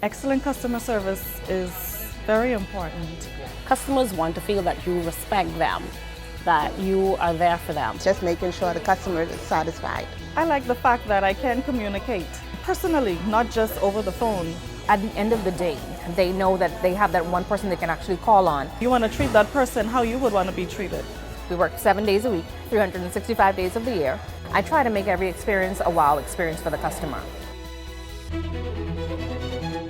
Excellent customer service is very important. Customers want to feel that you respect them, that you are there for them. Just making sure the customer is satisfied. I like the fact that I can communicate personally, not just over the phone. At the end of the day, they know that they have that one person they can actually call on. You want to treat that person how you would want to be treated. We work 7 days a week, 365 days of the year. I try to make every experience a wow experience for the customer.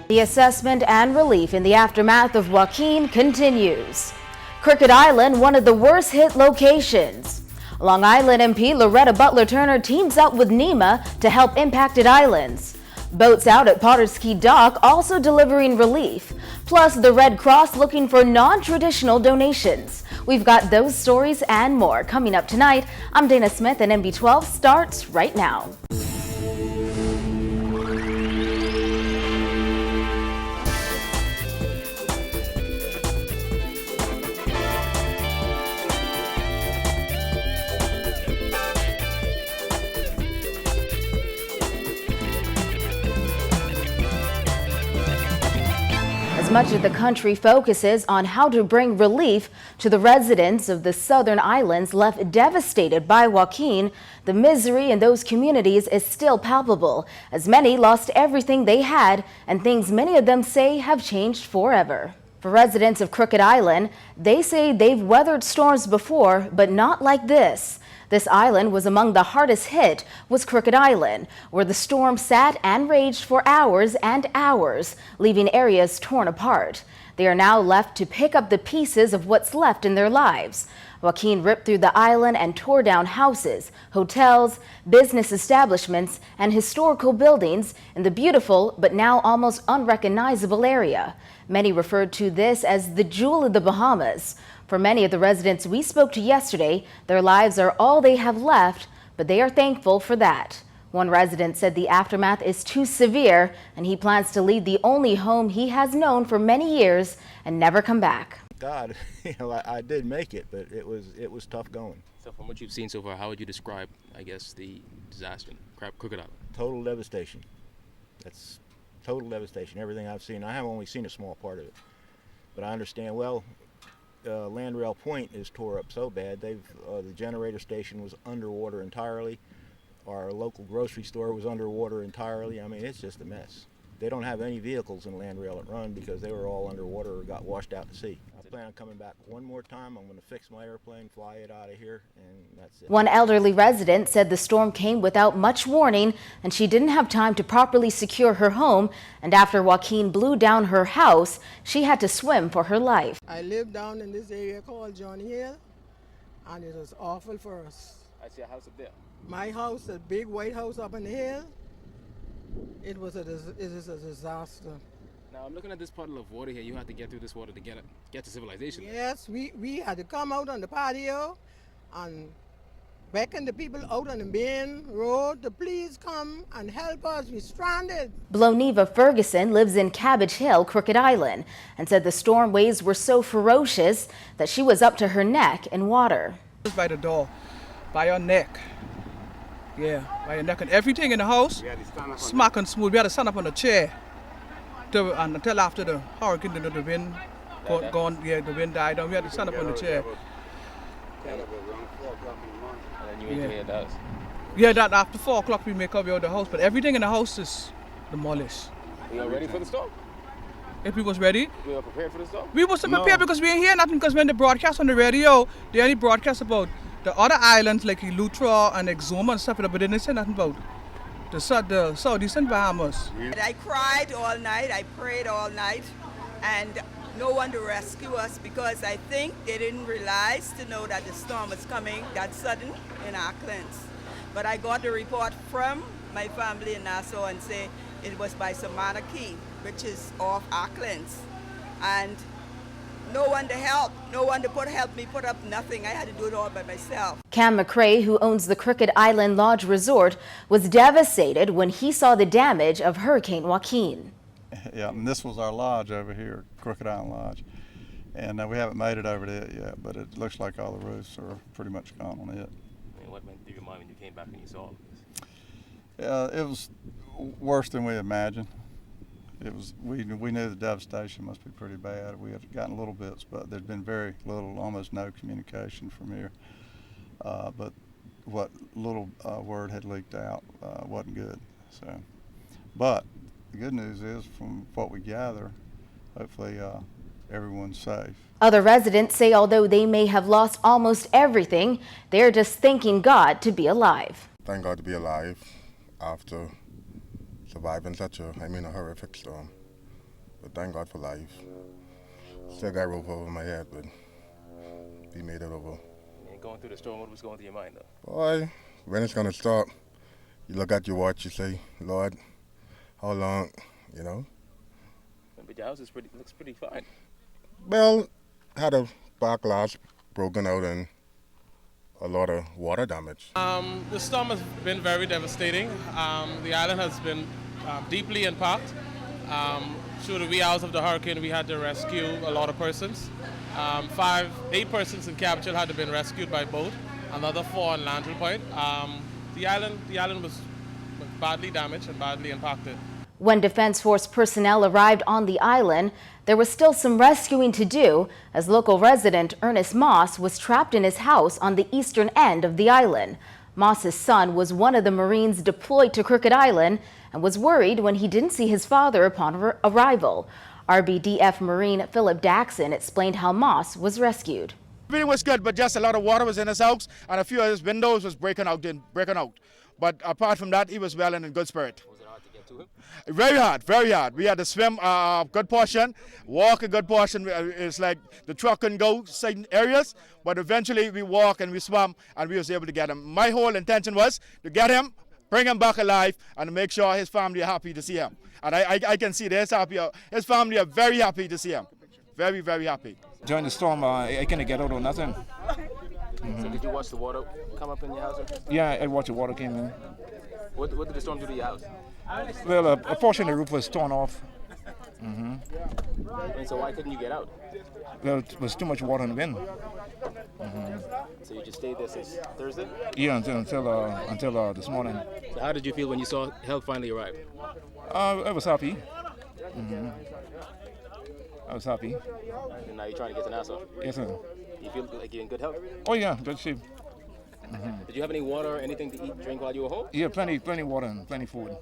The assessment and relief in the aftermath of Joaquin continues. Crooked Island, one of the worst hit locations. Long Island MP Loretta Butler Turner teams up with NEMA to help impacted islands. Boats out at Potter's Key Dock also delivering relief. Plus, the Red Cross looking for non-traditional donations. We've got those stories and more coming up tonight. I'm Dana Smith, and NB12 starts right now. Much of the country focuses on how to bring relief to the residents of the southern islands left devastated by Joaquin. The misery in those communities is still palpable, as many lost everything they had and things many of them say have changed forever. For residents of Crooked Island, they say they've weathered storms before, but not like this. This island was among the hardest hit was Crooked Island, where the storm sat and raged for hours and hours, leaving areas torn apart. They are now left to pick up the pieces of what's left in their lives. Joaquin ripped through the island and tore down houses, hotels, business establishments, and historical buildings in the beautiful but now almost unrecognizable area. Many referred to this as the jewel of the Bahamas. For many of the residents we spoke to yesterday, their lives are all they have left, but they are thankful for that. One resident said the aftermath is too severe, and he plans to leave the only home he has known for many years and never come back. God, I did make it, but it was tough going. So from what you've seen so far, how would you describe, I guess, the disaster, Crooked Island? Total devastation. That's total devastation. Everything I've seen, I have only seen a small part of it, but I understand well. Landrail Point is tore up so bad. The generator station was underwater entirely. Our local grocery store was underwater entirely. I mean, it's just a mess. They don't have any vehicles in Landrail that run because they were all underwater or got washed out to sea. I plan on coming back one more time. I'm going to fix my airplane, fly it out of here, and that's it. One elderly resident said the storm came without much warning and she didn't have time to properly secure her home. And after Joaquin blew down her house, she had to swim for her life. I live down in this area called John Hill, and it was awful for us. I see a house up there. My house, a big white house up on the hill, it is a disaster. Now I'm looking at this puddle of water here. You have to get through this water to get to civilization. Yes, we had to come out on the patio and beckon the people out on the main road to please come and help us. We're stranded. Bloneva Ferguson lives in Cabbage Hill, Crooked Island, and said the storm waves were so ferocious that she was up to her neck in water. Just by the door, by your neck. Yeah, by your neck and everything in the house, smack and smooth. We had to stand up on a chair until after the hurricane, the wind gone, yeah, the wind died down. We had to stand up on the chair. Yeah, that after 4 o'clock we make up the house, but everything in the house is demolished. We are ready for the storm? If we was ready. We were prepared for the storm? We wasn't prepared because we didn't hear nothing, because when they broadcast on the radio, they only broadcast about the other islands like Eleuthera and Exuma and stuff, but they didn't say nothing about the southeastern Bahamas. I cried all night, I prayed all night, and no one to rescue us because I think they didn't realize to know that the storm was coming that sudden in Auckland. But I got the report from my family in Nassau and say it was by Samana Key, which is off Auckland. And no one to help, no one to help me put up nothing. I had to do it all by myself. Cam McRae, who owns the Crooked Island Lodge Resort, was devastated when he saw the damage of Hurricane Joaquin. Yeah, and this was our lodge over here, Crooked Island Lodge. And we haven't made it over to it yet, but it looks like all the roofs are pretty much gone on it. And what went through your mind when you came back and you saw all of this? It was worse than we imagined. it was, we knew the devastation must be pretty bad. We had gotten little bits, but there'd been very little, almost no communication from here. But what little word had leaked out wasn't good. So, but the good news is, from what we gather, hopefully everyone's safe. Other residents say although they may have lost almost everything, they're just thanking God to be alive. Thank God to be alive after surviving such a horrific storm. But thank God for life. Still got a roof over my head, but we made it over. And going through the storm, what was going through your mind, though? Boy, when it's gonna stop, you look at your watch, you say, Lord, how long, you know? But your house looks pretty fine. Well, had a back glass broken out and a lot of water damage. The storm has been very devastating. The island has been deeply impacted. Through the wee hours of the hurricane, we had to rescue a lot of persons. 8 persons in Capitol had been rescued by boat, another 4 on Landrill Point. The island was badly damaged and badly impacted. When Defense Force personnel arrived on the island, there was still some rescuing to do, as local resident Ernest Moss was trapped in his house on the eastern end of the island. Moss's son was one of the Marines deployed to Crooked Island and was worried when he didn't see his father upon arrival. RBDF Marine Philip Daxon explained how Moss was rescued. Everything was good, but just a lot of water was in his house and a few of his windows was breaking out. But apart from that, he was well and in good spirit. Was it hard to get to him? Very hard, very hard. We had to swim a good portion, walk a good portion. It's like the truck couldn't go certain areas, but eventually we walked and we swam and we was able to get him. My whole intention was to get him, bring him back alive, and to make sure his family are happy to see him. And I can see his family are very happy to see him. Very, very happy. During the storm, I couldn't get out or nothing. So did you watch the water come up in your house? Yeah, I watched the water came in. What did the storm do to your house? Well, a portion of the roof was torn off. And so why couldn't you get out? Well, it was too much water in the wind. So you just stayed there since Thursday? Yeah, until this morning. So how did you feel when you saw help finally arrive? I was happy. I was happy. And now you're trying to get to Nassau? Yes, sir. You feel like you're in good health? Oh, yeah, good shape. Did you have any water or anything to eat, drink while you were home? Yeah, plenty water and plenty food.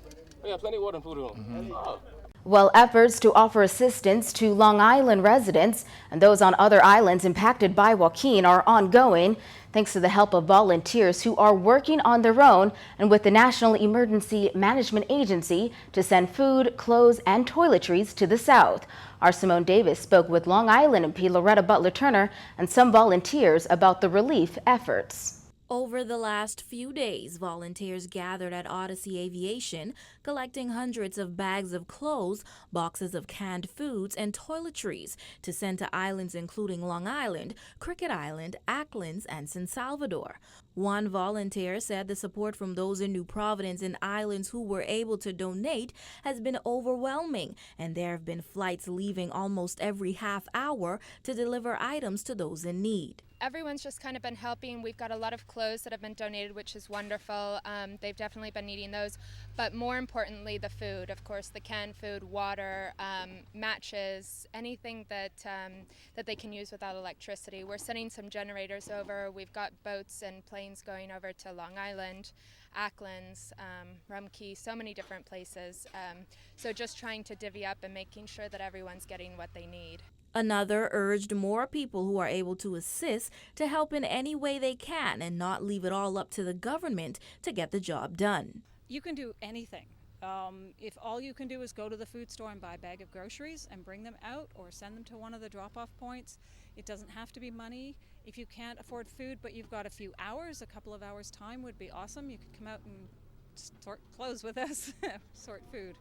Oh, yeah, plenty of water and food at home. Oh. While efforts to offer assistance to Long Island residents and those on other islands impacted by Joaquin are ongoing, thanks to the help of volunteers who are working on their own and with the National Emergency Management Agency to send food, clothes, and toiletries to the south. Our Simone Davis spoke with Long Island MP Loretta Butler Turner and some volunteers about the relief efforts. Over the last few days, volunteers gathered at Odyssey Aviation, collecting hundreds of bags of clothes, boxes of canned foods, and toiletries to send to islands including Long Island, Crooked Island, Acklins, and San Salvador. One volunteer said the support from those in New Providence and islands who were able to donate has been overwhelming, and there have been flights leaving almost every half hour to deliver items to those in need. Everyone's just kind of been helping. We've got a lot of clothes that have been donated, which is wonderful. They've definitely been needing those. But more importantly, the food, of course, the canned food, water, matches, anything that they can use without electricity. We're sending some generators over. We've got boats and planes going over to Long Island, Acklins, Rumkey, so many different places. So just trying to divvy up and making sure that everyone's getting what they need. Another urged more people who are able to assist to help in any way they can and not leave it all up to the government to get the job done. You can do anything. If all you can do is go to the food store and buy a bag of groceries and bring them out or send them to one of the drop-off points, it doesn't have to be money. If you can't afford food but you've got a few hours, a couple of hours time would be awesome. You could come out and sort clothes with us, sort food.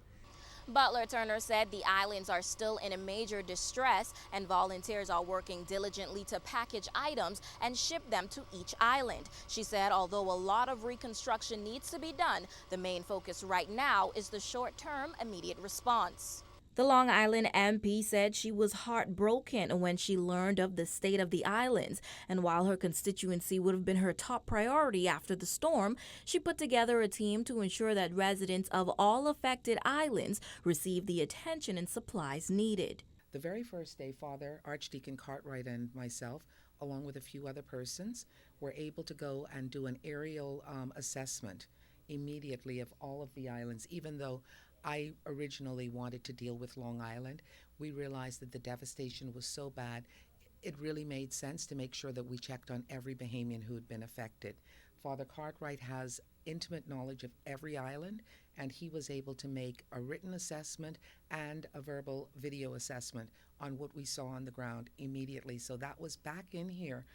Butler Turner said the islands are still in a major distress and volunteers are working diligently to package items and ship them to each island. She said although a lot of reconstruction needs to be done, the main focus right now is the short-term immediate response. The Long Island MP said she was heartbroken when she learned of the state of the islands, and while her constituency would have been her top priority after the storm, she put together a team to ensure that residents of all affected islands receive the attention and supplies needed. The very first day, Father Archdeacon Cartwright and myself, along with a few other persons, were able to go and do an aerial assessment immediately of all of the islands. Even though I originally wanted to deal with Long Island, we realized that the devastation was so bad, it really made sense to make sure that we checked on every Bahamian who had been affected. Father Cartwright has intimate knowledge of every island, and he was able to make a written assessment and a verbal video assessment on what we saw on the ground immediately. So that was back in here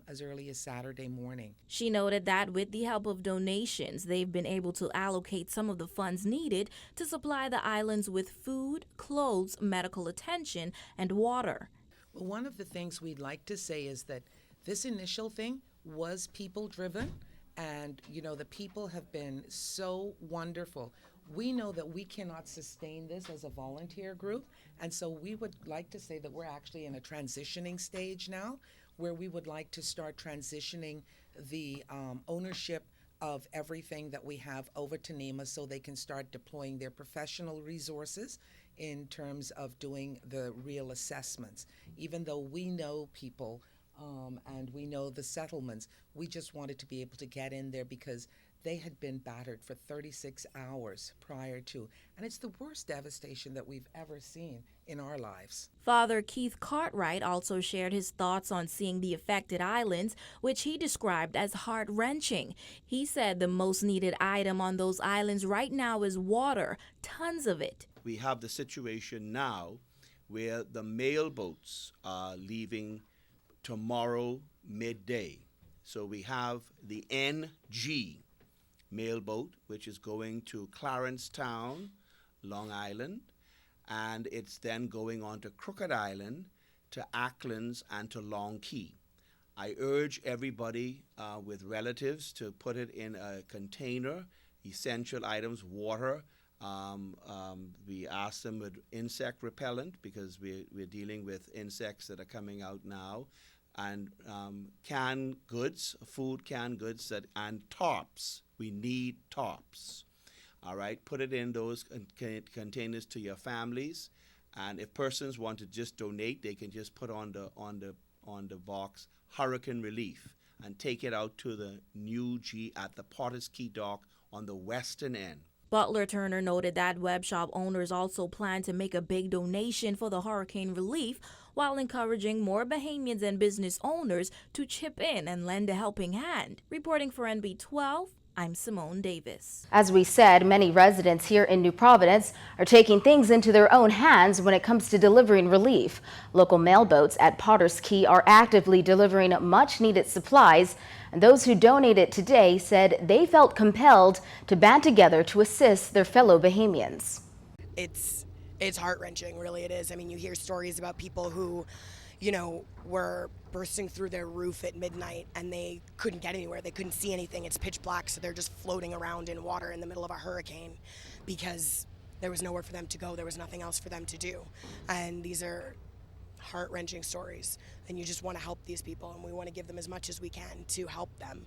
as early as Saturday morning. She noted that with the help of donations, they've been able to allocate some of the funds needed to supply the islands with food, clothes, medical attention, and water. Well, one of the things we'd like to say is that this initial thing was people-driven, and, you know, the people have been so wonderful. We know that we cannot sustain this as a volunteer group, and so we would like to say that we're actually in a transitioning stage now, where we would like to start transitioning the ownership of everything that we have over to NEMA so they can start deploying their professional resources in terms of doing the real assessments. Even though we know people and we know the settlements, we just wanted to be able to get in there because they had been battered for 36 hours prior to, and it's the worst devastation that we've ever seen in our lives. Father Keith Cartwright also shared his thoughts on seeing the affected islands, which he described as heart-wrenching. He said the most needed item on those islands right now is water, tons of it. We have the situation now where the mail boats are leaving tomorrow midday. So we have the NG mail boat, which is going to Clarencetown, Long Island, and it's then going on to Crooked Island, to Acklands, and to Long Key. I urge everybody with relatives to put it in a container, essential items, water. We ask them with insect repellent because we're dealing with insects that are coming out now, and canned goods, food canned goods, and tarps. We need tarps. All right, put it in those containers to your families, and if persons want to just donate, they can just put on the box hurricane relief and take it out to the new G at the Potter's Key dock on the western end. Butler Turner noted that web shop owners also plan to make a big donation for the hurricane relief, while encouraging more Bahamians and business owners to chip in and lend a helping hand. Reporting for NB12, I'm Simone Davis. As we said, many residents here in New Providence are taking things into their own hands when it comes to delivering relief. Local mail boats at Potter's Key are actively delivering much needed supplies, and those who donated today said they felt compelled to band together to assist their fellow Bahamians. It's heart-wrenching, really it is. I mean, you hear stories about people who, you know, were bursting through their roof at midnight and they couldn't get anywhere. They couldn't see anything. It's pitch black, so they're just floating around in water in the middle of a hurricane because there was nowhere for them to go. There was nothing else for them to do. And these are heart-wrenching stories, and you just want to help these people, and we want to give them as much as we can to help them.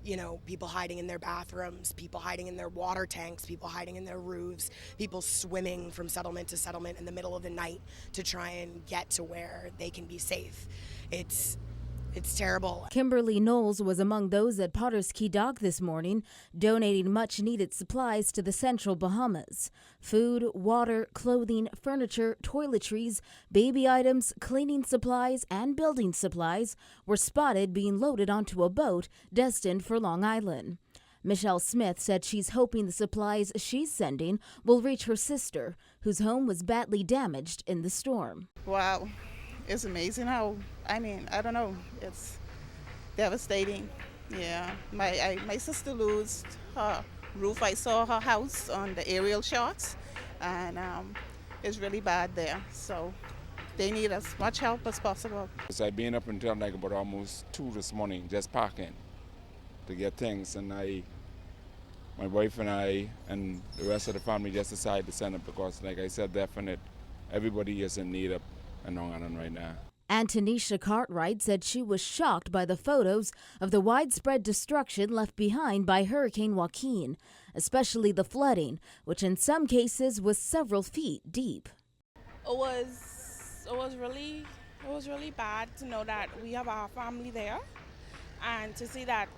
You know, people hiding in their bathrooms, people hiding in their water tanks, people hiding in their roofs, people swimming from settlement to settlement in the middle of the night to try and get to where they can be safe. It's terrible. Kimberly Knowles was among those at Potter's Key Dock this morning, donating much-needed supplies to the Central Bahamas. Food, water, clothing, furniture, toiletries, baby items, cleaning supplies, and building supplies were spotted being loaded onto a boat destined for Long Island. Michelle Smith said she's hoping the supplies she's sending will reach her sister, whose home was badly damaged in the storm. Wow. It's amazing how, I don't know, it's devastating. Yeah, my sister lost her roof. I saw her house on the aerial shots, and it's really bad there. So they need as much help as possible. I've been up until like about almost 2 this morning, just packing to get things, and I my wife and I and the rest of the family just decided to send it because, like I said, everybody is in need of an Island right now. Antonisha Cartwright said she was shocked by the photos of the widespread destruction left behind by Hurricane Joaquin, especially the flooding, which in some cases was several feet deep. It was really bad to know that we have our family there, and to see that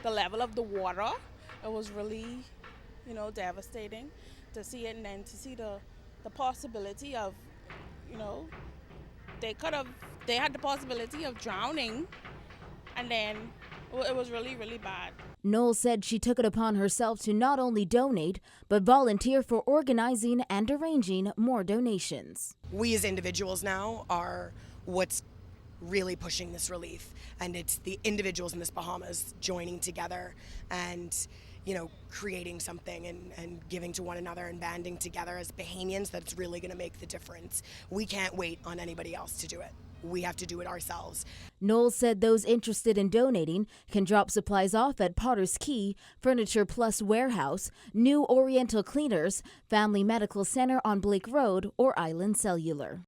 the level of the water, it was really, devastating to see it, and then to see the possibility of, they had the possibility of drowning, and then it was really, really bad. Knowles said she took it upon herself to not only donate, but volunteer for organizing and arranging more donations. We as individuals now are what's really pushing this relief, and it's the individuals in this Bahamas joining together and creating something and giving to one another and banding together as Bahamians that's really going to make the difference. We can't wait on anybody else to do it. We have to do it ourselves. Knowles said those interested in donating can drop supplies off at Potter's Key, Furniture Plus Warehouse, New Oriental Cleaners, Family Medical Center on Blake Road, or Island Cellular.